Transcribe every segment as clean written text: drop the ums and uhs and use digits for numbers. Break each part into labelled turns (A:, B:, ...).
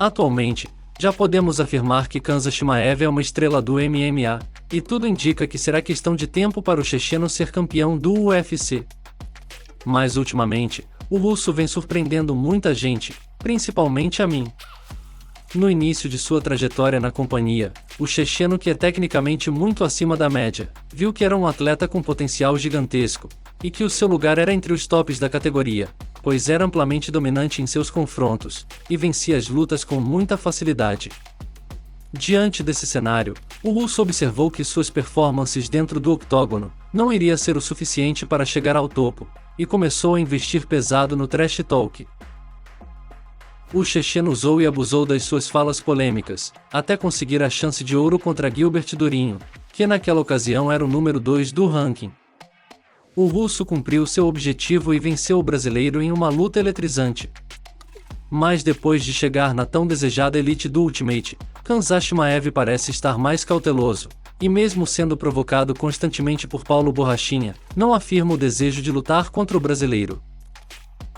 A: Atualmente, já podemos afirmar que Khamzat Chimaev é uma estrela do MMA, e tudo indica que será questão de tempo para o checheno ser campeão do UFC. Mas ultimamente, o russo vem surpreendendo muita gente, principalmente a mim. No início de sua trajetória na companhia, o checheno, que é tecnicamente muito acima da média, viu que era um atleta com potencial gigantesco, e que o seu lugar era entre os tops da categoria, pois era amplamente dominante em seus confrontos, e vencia as lutas com muita facilidade. Diante desse cenário, o russo observou que suas performances dentro do octógono não iria ser o suficiente para chegar ao topo, e começou a investir pesado no trash talk. O checheno usou e abusou das suas falas polêmicas, até conseguir a chance de ouro contra Gilbert Durinho, que naquela ocasião era o número 2 do ranking. O russo cumpriu seu objetivo e venceu o brasileiro em uma luta eletrizante. Mas depois de chegar na tão desejada elite do Ultimate, Khamzat Chimaev parece estar mais cauteloso, e mesmo sendo provocado constantemente por Paulo Borrachinha, não afirma o desejo de lutar contra o brasileiro.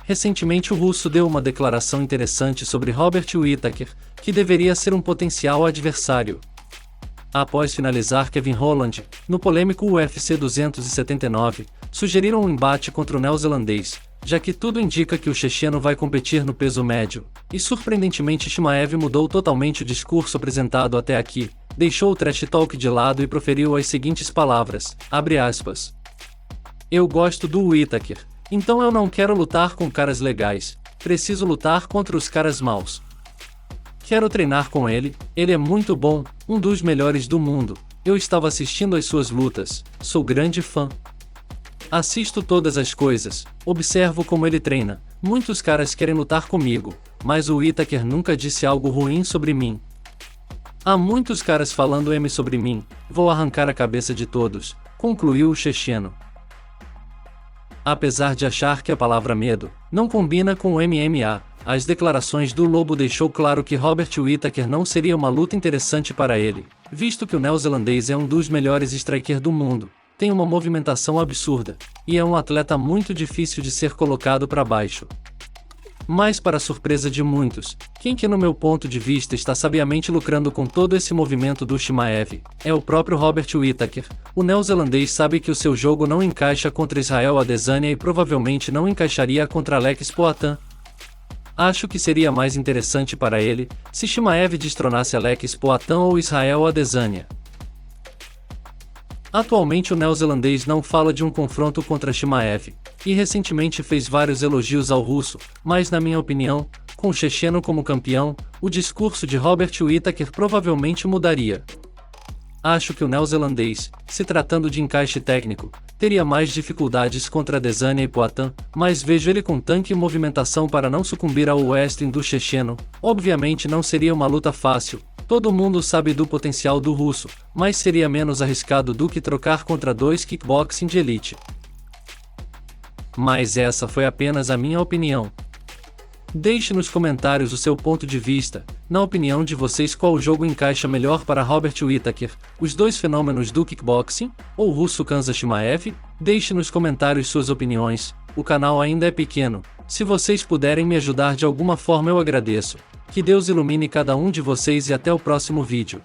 A: Recentemente o russo deu uma declaração interessante sobre Robert Whittaker, que deveria ser um potencial adversário. Após finalizar Kevin Holland, no polêmico UFC 279, sugeriram um embate contra o neozelandês, já que tudo indica que o checheno vai competir no peso médio, e surpreendentemente Chimaev mudou totalmente o discurso apresentado até aqui, deixou o trash talk de lado e proferiu as seguintes palavras, abre aspas. Eu gosto do Whittaker, então eu não quero lutar com caras legais, preciso lutar contra os caras maus. Quero treinar com ele é muito bom, um dos melhores do mundo, eu estava assistindo às suas lutas, sou grande fã. Assisto todas as coisas, observo como ele treina, muitos caras querem lutar comigo, mas o Whittaker nunca disse algo ruim sobre mim. Há muitos caras falando M sobre mim, vou arrancar a cabeça de todos, concluiu o checheno. Apesar de achar que a palavra medo não combina com o MMA, as declarações do Lobo deixou claro que Robert Whittaker não seria uma luta interessante para ele, visto que o neozelandês é um dos melhores strikers do mundo, tem uma movimentação absurda, e é um atleta muito difícil de ser colocado para baixo. Mas para surpresa de muitos, quem que no meu ponto de vista está sabiamente lucrando com todo esse movimento do Chimaev, é o próprio Robert Whittaker. O neozelandês sabe que o seu jogo não encaixa contra Israel Adesanya e provavelmente não encaixaria contra Alex Poatan. Acho que seria mais interessante para ele, se Chimaev destronasse Alex Poatan ou Israel Adesanya. Atualmente o neozelandês não fala de um confronto contra Chimaev, e recentemente fez vários elogios ao russo, mas na minha opinião, com o checheno como campeão, o discurso de Robert Whittaker provavelmente mudaria. Acho que o neozelandês, se tratando de encaixe técnico, teria mais dificuldades contra Adesanya e Poatan, mas vejo ele com tanque e movimentação para não sucumbir ao wrestling do checheno. Obviamente não seria uma luta fácil, todo mundo sabe do potencial do russo, mas seria menos arriscado do que trocar contra dois kickboxing de elite. Mas essa foi apenas a minha opinião. Deixe nos comentários o seu ponto de vista, na opinião de vocês qual jogo encaixa melhor para Robert Whittaker, os dois fenômenos do kickboxing, ou o russo Khamzat Chimaev? Deixe nos comentários suas opiniões, o canal ainda é pequeno, se vocês puderem me ajudar de alguma forma eu agradeço. Que Deus ilumine cada um de vocês e até o próximo vídeo.